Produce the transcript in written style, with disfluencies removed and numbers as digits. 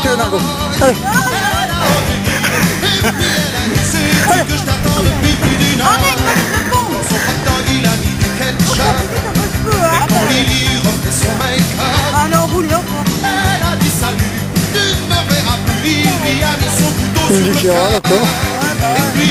le dingo. Allez. Ah non, roule là. Elle a dit salut, tu ne me verras plus. Il lui a mis son couteau Il sur dit le qu'il y aura, cœur. d'accord. Et puis